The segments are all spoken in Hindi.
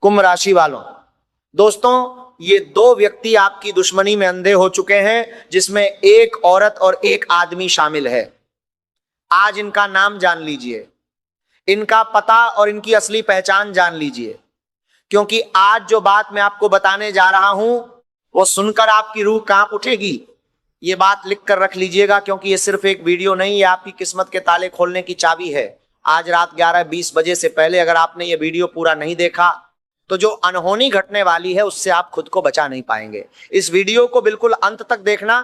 कुंभ राशि वालों, दोस्तों ये दो व्यक्ति आपकी दुश्मनी में अंधे हो चुके हैं, जिसमें एक औरत और एक आदमी शामिल है। आज इनका नाम जान लीजिए, इनका पता और इनकी असली पहचान जान लीजिए, क्योंकि आज जो बात मैं आपको बताने जा रहा हूं वो सुनकर आपकी रूह कांप उठेगी। ये बात लिख कर रख लीजिएगा, क्योंकि ये सिर्फ एक वीडियो नहीं, ये आपकी किस्मत के ताले खोलने की चाबी है। आज रात 11:20 बजे से पहले अगर आपने ये वीडियो पूरा नहीं देखा तो जो अनहोनी घटने वाली है उससे आप खुद को बचा नहीं पाएंगे। इस वीडियो को बिल्कुल अंत तक देखना,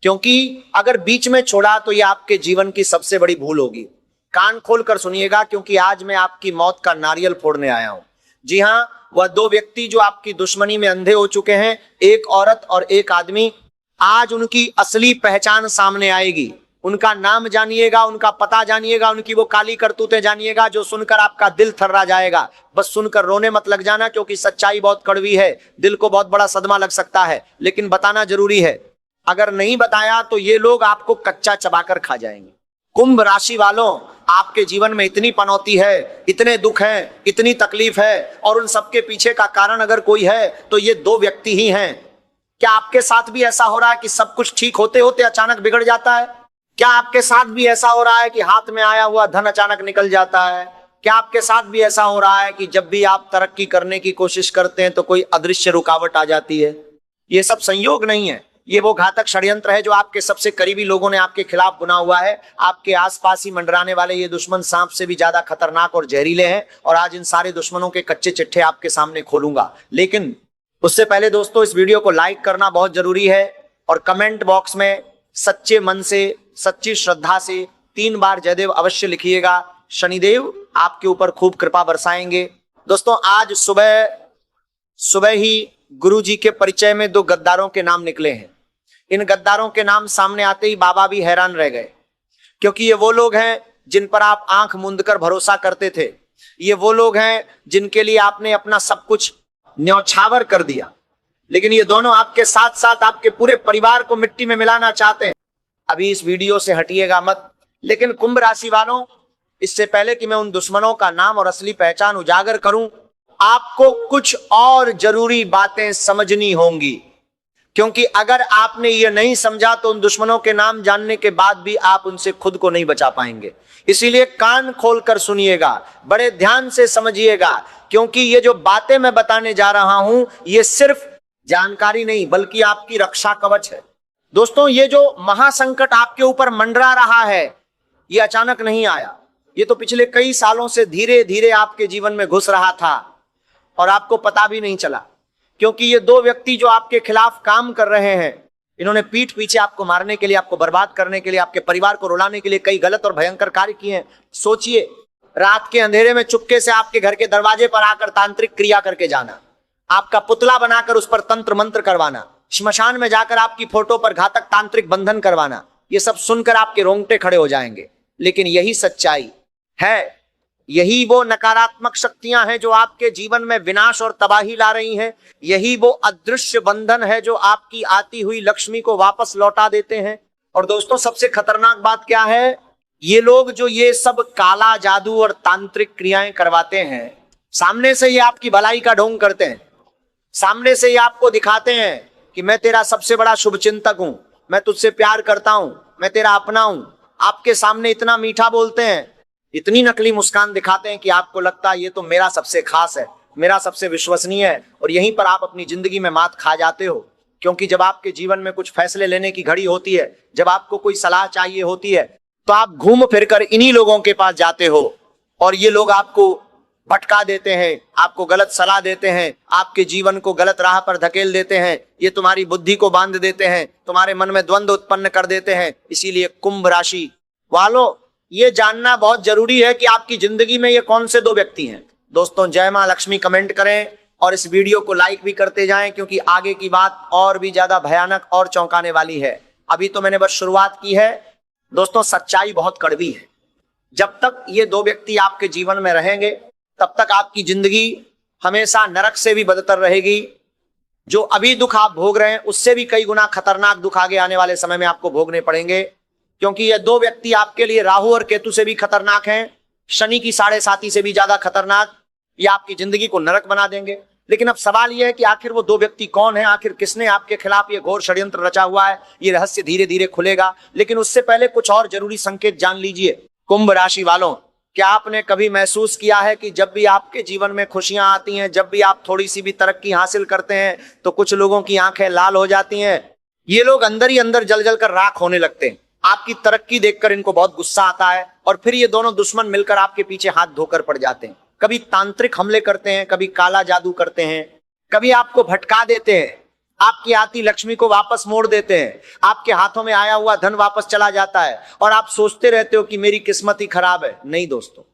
क्योंकि अगर बीच में छोड़ा तो ये आपके जीवन की सबसे बड़ी भूल होगी। कान खोलकर सुनिएगा, क्योंकि आज मैं आपकी मौत का नारियल फोड़ने आया हूं। जी हां, वह दो व्यक्ति जो आपकी दुश्मनी में अंधे हो चुके हैं, एक औरत और एक आदमी, आज उनकी असली पहचान सामने आएगी। उनका नाम जानिएगा, उनका पता जानिएगा, उनकी वो काली करतूतें जानिएगा जो सुनकर आपका दिल थर्रा जाएगा। बस सुनकर रोने मत लग जाना, क्योंकि सच्चाई बहुत कड़वी है, दिल को बहुत बड़ा सदमा लग सकता है, लेकिन बताना जरूरी है। अगर नहीं बताया तो ये लोग आपको कच्चा चबाकर खा जाएंगे। कुंभ राशि वालों, आपके जीवन में इतनी पनौती है, इतने दुख हैं, इतनी तकलीफ है, और उन सबके पीछे का कारण अगर कोई है तो ये दो व्यक्ति ही हैं। क्या आपके साथ भी ऐसा हो रहा है कि सब कुछ ठीक होते होते अचानक बिगड़ जाता है? क्या आपके साथ भी ऐसा हो रहा है कि हाथ में आया हुआ धन अचानक निकल जाता है? क्या आपके साथ भी ऐसा हो रहा है कि जब भी आप तरक्की करने की कोशिश करते हैं तो कोई अदृश्य रुकावट आ जाती है? ये सब संयोग नहीं है, ये वो घातक षड्यंत्र है जो आपके सबसे करीबी लोगों ने आपके खिलाफ बुना हुआ है। आपके आसपास ही मंडराने वाले ये दुश्मन सांप से भी ज्यादा खतरनाक और जहरीले हैं, और आज इन सारे दुश्मनों के कच्चे चिट्ठे आपके सामने खोलूंगा। लेकिन उससे पहले दोस्तों, इस वीडियो को लाइक करना बहुत जरूरी है, और कमेंट बॉक्स में सच्चे मन से, सच्ची श्रद्धा से 3 बार जयदेव अवश्य लिखिएगा। शनिदेव आपके ऊपर खूब कृपा बरसाएंगे। दोस्तों, आज सुबह ही गुरु जी के परिचय में 2 गद्दारों के नाम निकले हैं। इन गद्दारों के नाम सामने आते ही बाबा भी हैरान रह गए, क्योंकि ये वो लोग हैं जिन पर आप आंख मूंद कर भरोसा करते थे। ये वो लोग हैं जिनके लिए आपने अपना सब कुछ न्यौछावर कर दिया, लेकिन ये दोनों आपके साथ साथ आपके पूरे परिवार को मिट्टी में मिलाना चाहते हैं। अभी इस वीडियो से हटिएगा मत। लेकिन कुंभ राशि वालों, इससे पहले कि मैं उन दुश्मनों का नाम और असली पहचान उजागर करूं, आपको कुछ और जरूरी बातें समझनी होंगी, क्योंकि अगर आपने ये नहीं समझा तो उन दुश्मनों के नाम जानने के बाद भी आप उनसे खुद को नहीं बचा पाएंगे। इसीलिए कान खोलकर सुनिएगा, बड़े ध्यान से समझिएगा, क्योंकि ये जो बातें मैं बताने जा रहा हूं ये सिर्फ जानकारी नहीं बल्कि आपकी रक्षा कवच है। दोस्तों, ये जो महासंकट आपके ऊपर मंडरा रहा है ये अचानक नहीं आया, ये तो पिछले कई सालों से धीरे धीरे आपके जीवन में घुस रहा था और आपको पता भी नहीं चला। क्योंकि ये दो व्यक्ति जो आपके खिलाफ काम कर रहे हैं, इन्होंने पीठ पीछे आपको मारने के लिए, आपको बर्बाद करने के लिए, आपके परिवार को रुलाने के लिए कई गलत और भयंकर कार्य किए हैं। सोचिए, रात के अंधेरे में चुपके से आपके घर के दरवाजे पर आकर तांत्रिक क्रिया करके जाना, आपका पुतला बनाकर उस पर तंत्र मंत्र करवाना, श्मशान में जाकर आपकी फोटो पर घातक तांत्रिक बंधन करवाना, ये सब सुनकर आपके रोंगटे खड़े हो जाएंगे। लेकिन यही सच्चाई है, यही वो नकारात्मक शक्तियां हैं जो आपके जीवन में विनाश और तबाही ला रही हैं। यही वो अदृश्य बंधन है जो आपकी आती हुई लक्ष्मी को वापस लौटा देते हैं। और दोस्तों, सबसे खतरनाक बात क्या है, ये लोग जो ये सब काला जादू और तांत्रिक क्रियाएं करवाते हैं, सामने से ये आपकी भलाई का ढोंग करते हैं, सामने से ये आपको दिखाते हैं कि मैं तेरा सबसे बड़ा शुभचिंतक हूं, मैं तुझसे प्यार करता हूं, मैं तेरा अपना हूं। आपके सामने इतना मीठा बोलते हैं, इतनी नकली मुस्कान दिखाते हैं कि आपको लगता है ये तो मेरा सबसे खास है, मेरा सबसे विश्वसनीय है। और यहीं पर आप अपनी जिंदगी में मात खा जाते हो, क्योंकि जब आपके जीवन में कुछ फैसले लेने की घड़ी होती है, जब आपको कोई सलाह चाहिए होती है, तो आप घूम फिरकर इन्हीं लोगों के पास जाते हो, और ये लोग आपको भटका देते हैं, आपको गलत सलाह देते हैं, आपके जीवन को गलत राह पर धकेल देते हैं, ये तुम्हारी बुद्धि को बांध देते हैं, तुम्हारे मन में द्वंद्व उत्पन्न कर देते हैं। इसीलिए कुंभ राशि वालों, ये जानना बहुत जरूरी है कि आपकी जिंदगी में ये कौन से 2 व्यक्ति हैं। दोस्तों, जय मां लक्ष्मी कमेंट करें और इस वीडियो को लाइक भी करते जाएं, क्योंकि आगे की बात और भी ज्यादा भयानक और चौंकाने वाली है। अभी तो मैंने बस शुरुआत की है। दोस्तों, सच्चाई बहुत कड़वी है। जब तक ये 2 व्यक्ति आपके जीवन में रहेंगे तब तक आपकी जिंदगी हमेशा नरक से भी बदतर रहेगी। जो अभी दुख आप भोग रहे हैं उससे भी कई गुना खतरनाक दुख आगे आने वाले समय में आपको भोगने पड़ेंगे, क्योंकि ये 2 व्यक्ति आपके लिए राहु और केतु से भी खतरनाक हैं, शनि की 7.5 से भी ज्यादा खतरनाक, या आपकी जिंदगी को नरक बना देंगे। लेकिन अब सवाल यह है कि आखिर वो दो व्यक्ति कौन है, आखिर किसने आपके खिलाफ ये घोर षड्यंत्र रचा हुआ है। ये रहस्य धीरे धीरे खुलेगा, लेकिन उससे पहले कुछ और जरूरी संकेत जान लीजिए। कुंभ राशि वालों, क्या आपने कभी महसूस किया है कि जब भी आपके जीवन में खुशियां आती हैं, जब भी आप थोड़ी सी भी तरक्की हासिल करते हैं, तो कुछ लोगों की आंखें लाल हो जाती हैं। ये लोग अंदर ही अंदर जल जल कर राख होने लगते हैं। आपकी तरक्की देखकर इनको बहुत गुस्सा आता है और फिर ये दोनों दुश्मन मिलकर आपके पीछे हाथ धोकर पड़ जाते हैं। कभी तांत्रिक हमले करते हैं, कभी काला जादू करते हैं, कभी आपको भटका देते हैं, आपकी आती लक्ष्मी को वापस मोड़ देते हैं, आपके हाथों में आया हुआ धन वापस चला जाता है और आप सोचते रहते हो कि मेरी किस्मत ही खराब है। नहीं दोस्तों,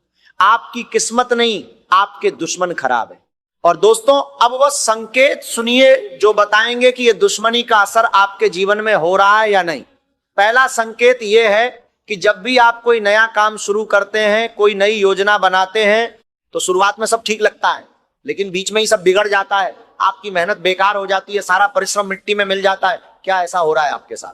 आपकी किस्मत नहीं, आपके दुश्मन खराब है। और दोस्तों, अब वह संकेत सुनिए जो बताएंगे कि यह दुश्मनी का असर आपके जीवन में हो रहा है या नहीं। पहला संकेत यह है कि जब भी आप कोई नया काम शुरू करते हैं, कोई नई योजना बनाते हैं, तो शुरुआत में सब ठीक लगता है, लेकिन बीच में ही सब बिगड़ जाता है, आपकी मेहनत बेकार हो जाती है, सारा परिश्रम मिट्टी में मिल जाता है। क्या ऐसा हो रहा है आपके साथ?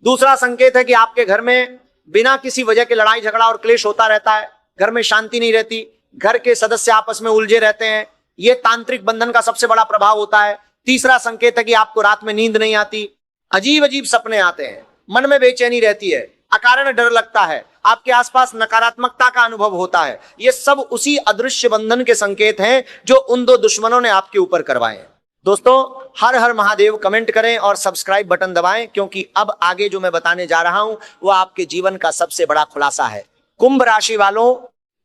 दूसरा संकेत है कि आपके घर में बिना किसी वजह के लड़ाई झगड़ा और क्लेश होता रहता है, घर में शांति नहीं रहती, घर के सदस्य आपस में उलझे रहते हैं। यह तांत्रिक बंधन का सबसे बड़ा प्रभाव होता है। तीसरा संकेत है कि आपको रात में नींद नहीं आती, अजीब अजीब सपने आते हैं, मन में बेचैनी रहती है, अकारण डर लगता है, आपके आसपास नकारात्मकता का अनुभव होता है। ये सब उसी अदृश्य बंधन के संकेत हैं जो उन दो दुश्मनों ने आपके ऊपर करवाए हैं। दोस्तों, हर हर महादेव कमेंट करें और सब्सक्राइब बटन दबाएं, क्योंकि अब आगे जो मैं बताने जा रहा हूं वो आपके जीवन का सबसे बड़ा खुलासा है। कुंभ राशि वालों,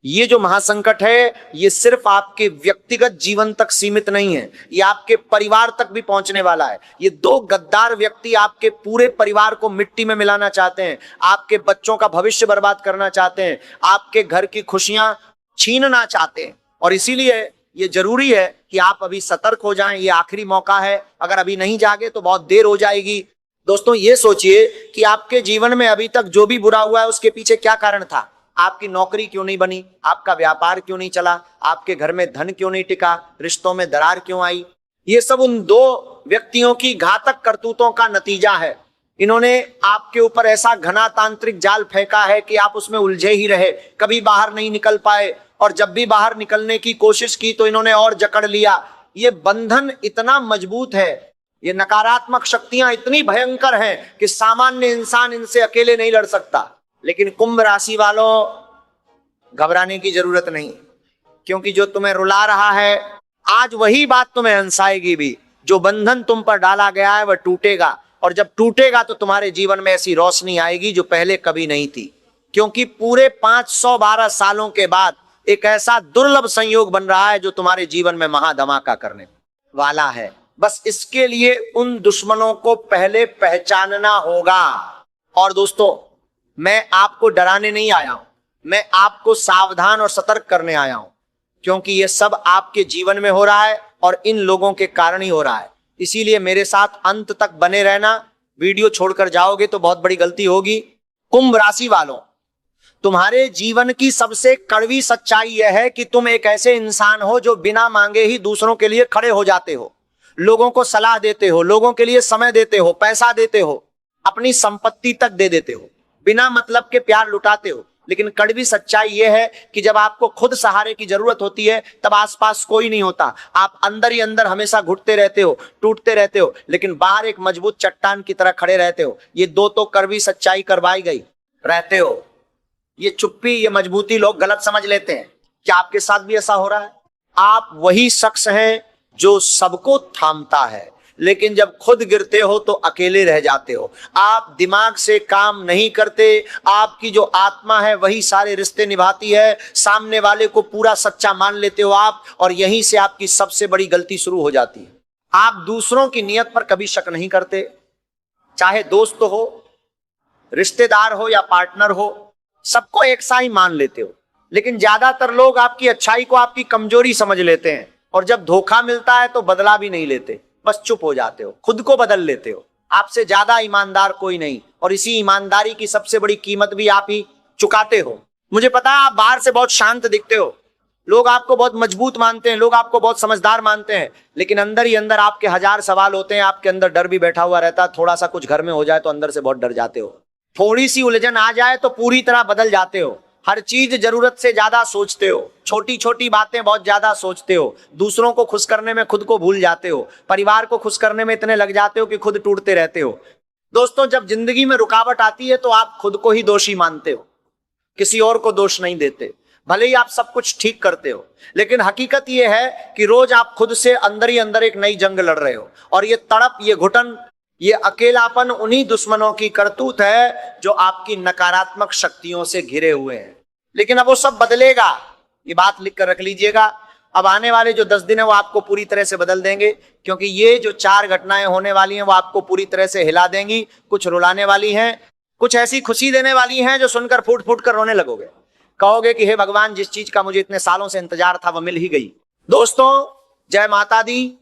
ये जो महासंकट है ये सिर्फ आपके व्यक्तिगत जीवन तक सीमित नहीं है, ये आपके परिवार तक भी पहुंचने वाला है। ये दो गद्दार व्यक्ति आपके पूरे परिवार को मिट्टी में मिलाना चाहते हैं, आपके बच्चों का भविष्य बर्बाद करना चाहते हैं, आपके घर की खुशियां छीनना चाहते हैं। और इसीलिए ये जरूरी है कि आप अभी सतर्क हो जाएं। ये आखिरी मौका है, अगर अभी नहीं जागे तो बहुत देर हो जाएगी। दोस्तों, ये सोचिए कि आपके जीवन में अभी तक जो भी बुरा हुआ है उसके पीछे क्या कारण था। आपकी नौकरी क्यों नहीं बनी, आपका व्यापार क्यों नहीं चला, आपके घर में धन क्यों नहीं टिका, रिश्तों में दरार क्यों आई। ये सब उन दो व्यक्तियों की घातक करतूतों का नतीजा है। इन्होंने आपके ऊपर ऐसा घना तांत्रिक जाल फेंका है कि आप उसमें उलझे ही रहे, कभी बाहर नहीं निकल पाए, और जब भी बाहर निकलने की कोशिश की तो इन्होंने और जकड़ लिया। ये बंधन इतना मजबूत है, ये नकारात्मक शक्तियां इतनी भयंकर हैं कि सामान्य इंसान इनसे अकेले नहीं लड़ सकता। लेकिन कुंभ राशि वालों, घबराने की जरूरत नहीं, क्योंकि जो तुम्हें रुला रहा है आज वही बात तुम्हें हंसाएगी भी। जो बंधन तुम पर डाला गया है वह टूटेगा, और जब टूटेगा तो तुम्हारे जीवन में ऐसी रोशनी आएगी जो पहले कभी नहीं थी। क्योंकि पूरे 512 सालों के बाद एक ऐसा दुर्लभ संयोग बन रहा है जो तुम्हारे जीवन में महाधमाका करने वाला है। बस इसके लिए उन दुश्मनों को पहले पहचानना होगा। और दोस्तों, मैं आपको डराने नहीं आया हूं, मैं आपको सावधान और सतर्क करने आया हूं, क्योंकि यह सब आपके जीवन में हो रहा है और इन लोगों के कारण ही हो रहा है। इसीलिए मेरे साथ अंत तक बने रहना। वीडियो छोड़कर जाओगे तो बहुत बड़ी गलती होगी। कुंभ राशि वालों, तुम्हारे जीवन की सबसे कड़वी सच्चाई यह है कि तुम एक ऐसे इंसान हो जो बिना मांगे ही दूसरों के लिए खड़े हो जाते हो, लोगों को सलाह देते हो, लोगों के लिए समय देते हो, पैसा देते हो, अपनी संपत्ति तक दे देते हो, बिना मतलब के प्यार लुटाते हो। लेकिन कड़वी सच्चाई यह है कि जब आपको खुद सहारे की जरूरत होती है तब आसपास कोई नहीं होता। आप अंदर ही अंदर हमेशा घुटते रहते हो, टूटते रहते हो, लेकिन बाहर एक मजबूत चट्टान की तरह खड़े रहते हो। ये दो तो कड़वी सच्चाई करवाई गई रहते हो। ये चुप्पी, ये मजबूती लोग गलत समझ लेते हैं। क्या आपके साथ भी ऐसा हो रहा है? आप वही शख्स हैं जो सबको थामता है, लेकिन जब खुद गिरते हो तो अकेले रह जाते हो। आप दिमाग से काम नहीं करते, आपकी जो आत्मा है वही सारे रिश्ते निभाती है। सामने वाले को पूरा सच्चा मान लेते हो आप, और यहीं से आपकी सबसे बड़ी गलती शुरू हो जाती है। आप दूसरों की नीयत पर कभी शक नहीं करते, चाहे दोस्त हो, रिश्तेदार हो या पार्टनर हो, सबको एक सा ही मान लेते हो। लेकिन ज्यादातर लोग आपकी अच्छाई को आपकी कमजोरी समझ लेते हैं, और जब धोखा मिलता है तो बदला भी नहीं लेते, बस चुप हो जाते हो, खुद को बदल लेते हो। आपसे ज्यादा ईमानदार कोई नहीं, और इसी ईमानदारी की सबसे बड़ी कीमत भी आप ही चुकाते हो। मुझे पता है आप बाहर से बहुत शांत दिखते हो, लोग आपको बहुत मजबूत मानते हैं, लोग आपको बहुत समझदार मानते हैं, लेकिन अंदर ही अंदर आपके हजार सवाल होते हैं। आपके अंदर डर भी बैठा हुआ रहता है। थोड़ा सा कुछ घर में हो जाए तो अंदर से बहुत डर जाते हो, थोड़ी सी उलझन आ जाए तो पूरी तरह बदल जाते हो। हर चीज जरूरत से ज्यादा सोचते हो, छोटी छोटी बातें बहुत ज्यादा सोचते हो, दूसरों को खुश करने में खुद को भूल जाते हो, परिवार को खुश करने में इतने लग जाते हो कि खुद टूटते रहते हो। दोस्तों, जब जिंदगी में रुकावट आती है तो आप खुद को ही दोषी मानते हो, किसी और को दोष नहीं देते। भले ही आप सब कुछ ठीक करते हो, लेकिन हकीकत यह है कि रोज आप खुद से अंदर ही अंदर एक नई जंग लड़ रहे हो। और ये तड़प, ये घुटन, ये अकेलापन उन्हीं दुश्मनों की करतूत है जो आपकी नकारात्मक शक्तियों से घिरे हुए हैं। लेकिन अब वो सब बदलेगा, ये बात लिख कर रख लीजिएगा। अब आने वाले जो 10 दिन है वो आपको पूरी तरह से बदल देंगे, क्योंकि ये जो 4 घटनाएं होने वाली हैं वो आपको पूरी तरह से हिला देंगी। कुछ रुलाने वाली हैं, कुछ ऐसी खुशी देने वाली हैं जो सुनकर फूट फूट कर रोने लगोगे, कहोगे कि हे भगवान, जिस चीज का मुझे इतने सालों से इंतजार था वो मिल ही गई। दोस्तों, जय माता दी,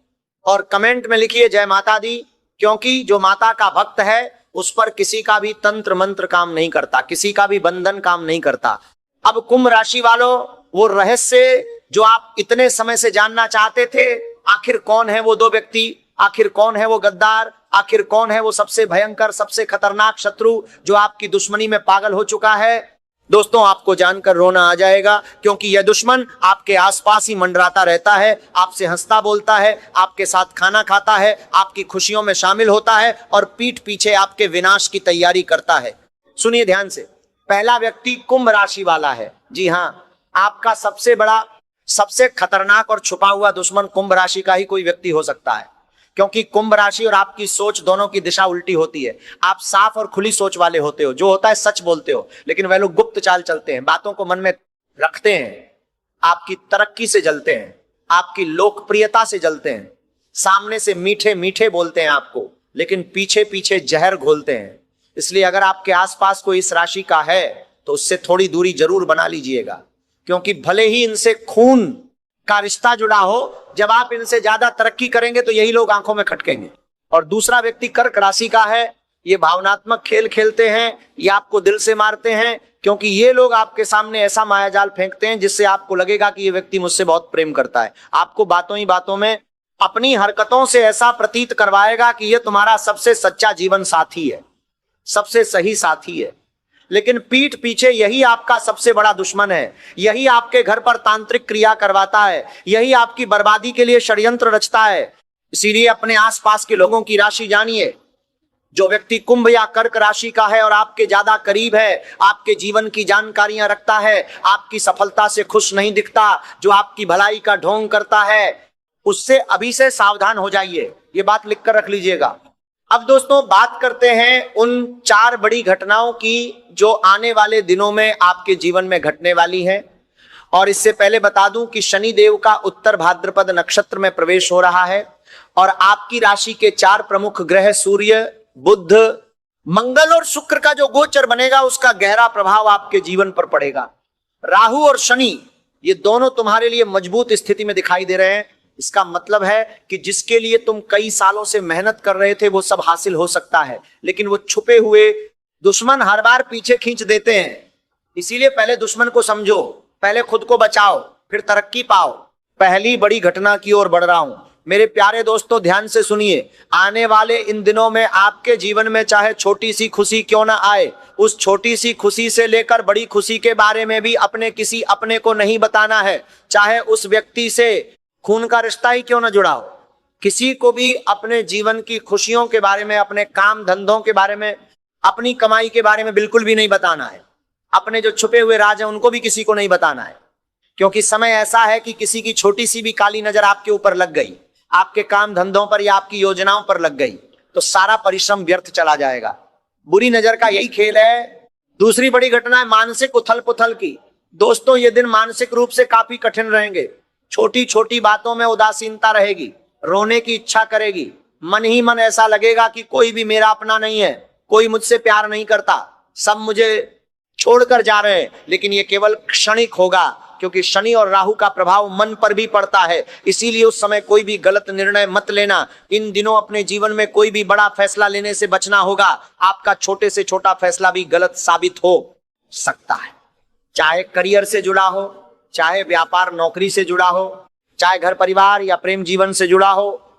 और कमेंट में लिखिए जय माता दी, क्योंकि जो माता का भक्त है उस पर किसी का भी तंत्र मंत्र काम नहीं करता, किसी का भी बंधन काम नहीं करता। अब कुंभ राशि वालों, वो रहस्य जो आप इतने समय से जानना चाहते थे, आखिर कौन है वो 2 व्यक्ति, आखिर कौन है वो गद्दार, आखिर कौन है वो सबसे भयंकर, सबसे खतरनाक शत्रु जो आपकी दुश्मनी में पागल हो चुका है, दोस्तों आपको जानकर रोना आ जाएगा। क्योंकि यह दुश्मन आपके आसपास ही मंडराता रहता है, आपसे हंसता बोलता है, आपके साथ खाना खाता है, आपकी खुशियों में शामिल होता है और पीठ पीछे आपके विनाश की तैयारी करता है। सुनिए ध्यान से, पहला व्यक्ति कुंभ राशि वाला है। जी हाँ, आपका सबसे बड़ा, सबसे खतरनाक और छुपा हुआ दुश्मन कुंभ राशि का ही कोई व्यक्ति हो सकता है, क्योंकि कुंभ राशि और आपकी सोच दोनों की दिशा उल्टी होती है। आप साफ और खुली सोच वाले होते हो, जो होता है सच बोलते हो, लेकिन वह लोग गुप्त चाल चलते हैं, बातों को मन में रखते हैं, आपकी तरक्की से जलते हैं, आपकी लोकप्रियता से जलते हैं, सामने से मीठे मीठे बोलते हैं आपको, लेकिन पीछे पीछे जहर घोलते हैं। इसलिए अगर आपके आसपास कोई इस राशि का है तो उससे थोड़ी दूरी जरूर बना लीजिएगा, क्योंकि भले ही इनसे खून का रिश्ता जुड़ा हो, जब आप इनसे ज्यादा तरक्की करेंगे तो यही लोग आंखों में खटकेंगे। और दूसरा व्यक्ति कर्क राशि का है। ये भावनात्मक खेल खेलते हैं, ये आपको दिल से मारते हैं, क्योंकि ये लोग आपके सामने ऐसा मायाजाल फेंकते हैं जिससे आपको लगेगा कि ये व्यक्ति मुझसे बहुत प्रेम करता है। आपको बातों ही बातों में, अपनी हरकतों से ऐसा प्रतीत करवाएगा कि ये तुम्हारा सबसे सच्चा जीवन साथी है, सबसे सही साथी है, लेकिन पीठ पीछे यही आपका सबसे बड़ा दुश्मन है। यही आपके घर पर तांत्रिक क्रिया करवाता है, यही आपकी बर्बादी के लिए षड्यंत्र रचता है। इसीलिए अपने आसपास के लोगों की राशि जानिए। जो व्यक्ति कुंभ या कर्क राशि का है और आपके ज्यादा करीब है, आपके जीवन की जानकारियां रखता है, आपकी सफलता से खुश नहीं दिखता, जो आपकी भलाई का ढोंग करता है, उससे अभी से सावधान हो जाइए। ये बात लिखकर रख लीजिएगा। अब दोस्तों बात करते हैं उन 4 बड़ी घटनाओं की जो आने वाले दिनों में आपके जीवन में घटने वाली हैं। और इससे पहले बता दूं कि शनि देव का उत्तर भाद्रपद नक्षत्र में प्रवेश हो रहा है और आपकी राशि के 4 प्रमुख ग्रह सूर्य, बुध, मंगल और शुक्र का जो गोचर बनेगा उसका गहरा प्रभाव आपके जीवन पर पड़ेगा। राहु और शनि ये दोनों तुम्हारे लिए मजबूत स्थिति में दिखाई दे रहे हैं। इसका मतलब है कि जिसके लिए तुम कई सालों से मेहनत कर रहे थे वो सब हासिल हो सकता है, लेकिन वो छुपे हुए दुश्मन हर बार पीछे खींच देते हैं। इसीलिए पहले दुश्मन को समझो, पहले खुद को बचाओ, फिर तरक्की पाओ। पहली बड़ी घटना की ओर बढ़ रहा हूं। मेरे प्यारे दोस्तों ध्यान से सुनिए, आने वाले इन दिनों में आपके जीवन में चाहे छोटी सी खुशी क्यों ना आए, उस छोटी सी खुशी से लेकर बड़ी खुशी के बारे में भी अपने किसी अपने को नहीं बताना है। चाहे उस व्यक्ति से खून का रिश्ता ही क्यों ना जुड़ा हो, किसी को भी अपने जीवन की खुशियों के बारे में, अपने काम धंधों के बारे में, अपनी कमाई के बारे में बिल्कुल भी नहीं बताना है। अपने जो छुपे हुए राज हैं उनको भी किसी को नहीं बताना है, क्योंकि समय ऐसा है कि किसी की छोटी सी भी काली नजर आपके ऊपर लग गई, आपके काम धंधों पर या आपकी योजनाओं पर लग गई, तो सारा परिश्रम व्यर्थ चला जाएगा। बुरी नजर का यही खेल है। दूसरी बड़ी घटना है मानसिक उथल पुथल की। दोस्तों ये दिन मानसिक रूप से काफी कठिन रहेंगे। छोटी छोटी बातों में उदासीनता रहेगी, रोने की इच्छा करेगी, मन ही मन ऐसा लगेगा कि कोई भी मेरा अपना नहीं है, कोई मुझसे प्यार नहीं करता, सब मुझे छोड़कर जा रहे हैं। लेकिन ये केवल क्षणिक होगा, क्योंकि शनि और राहु का प्रभाव मन पर भी पड़ता है। इसीलिए उस समय कोई भी गलत निर्णय मत लेना। इन दिनों अपने जीवन में कोई भी बड़ा फैसला लेने से बचना होगा। आपका छोटे से छोटा फैसला भी गलत साबित हो सकता है, चाहे करियर से जुड़ा हो, चाहे व्यापार नौकरी से जुड़ा हो, चाहे घर परिवार या प्रेम जीवन से जुड़ा हो,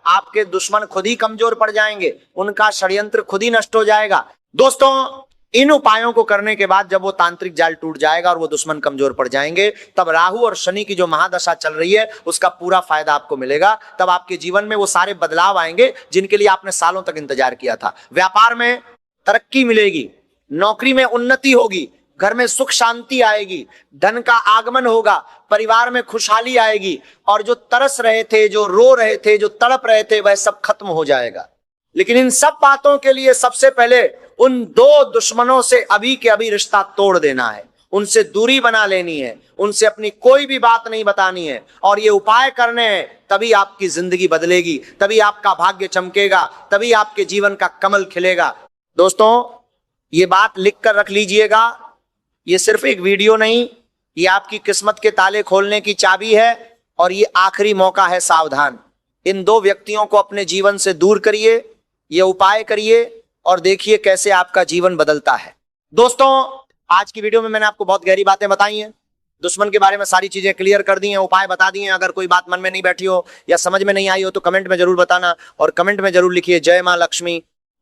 आपके दुश्मन खुद ही कमजोर पड़ जाएंगे, उनका षड्यंत्र खुद ही नष्ट हो जाएगा। दोस्तों, इन उपायों को करने के बाद जब वो तांत्रिक जाल टूट जाएगा और वो दुश्मन कमजोर पड़ जाएंगे, तब राहु और शनि की जो महादशा चल रही है उसका पूरा फायदा आपको मिलेगा। तब आपके जीवन में वो सारे बदलाव आएंगे जिनके लिए आपने सालों तक इंतजार किया था। व्यापार में तरक्की मिलेगी, नौकरी में उन्नति होगी, घर में सुख शांति आएगी, धन का आगमन होगा, परिवार में खुशहाली आएगी, और जो तरस रहे थे, जो रो रहे थे, जो तड़प रहे थे, वह सब खत्म हो जाएगा। लेकिन इन सब बातों के लिए सबसे पहले उन दो दुश्मनों से अभी के अभी रिश्ता तोड़ देना है, उनसे दूरी बना लेनी है, उनसे अपनी कोई भी बात नहीं बतानी है, और ये उपाय करने हैं। तभी आपकी जिंदगी बदलेगी, तभी आपका भाग्य चमकेगा, तभी आपके जीवन का कमल खिलेगा। दोस्तों, ये बात लिख कर रख लीजिएगा, ये सिर्फ एक वीडियो नहीं, ये आपकी किस्मत के ताले खोलने की चाबी है, और ये आखिरी मौका है। सावधान, इन दो व्यक्तियों को अपने जीवन से दूर करिए, ये उपाय करिए और देखिए कैसे आपका जीवन बदलता है। दोस्तों, आज की वीडियो में मैंने आपको बहुत गहरी बातें बताई हैं, दुश्मन के बारे में सारी चीजें क्लियर कर दी हैं, उपाय बता दिए हैं। अगर कोई बात मन में नहीं बैठी हो या समझ में नहीं आई हो तो कमेंट में जरूर बताना, और कमेंट में जरूर लिखिए जय मां लक्ष्मी,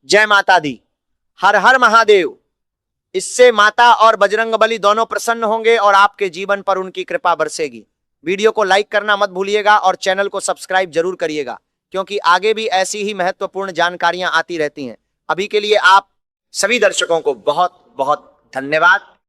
जय माता दी, हर हर महादेव। इससे माता और बजरंगबली दोनों प्रसन्न होंगे और आपके जीवन पर उनकी कृपा बरसेगी। वीडियो को लाइक करना मत भूलिएगा और चैनल को सब्सक्राइब जरूर करिएगा, क्योंकि आगे भी ऐसी ही महत्वपूर्ण जानकारियां आती रहती हैं। अभी के लिए आप सभी दर्शकों को बहुत बहुत धन्यवाद।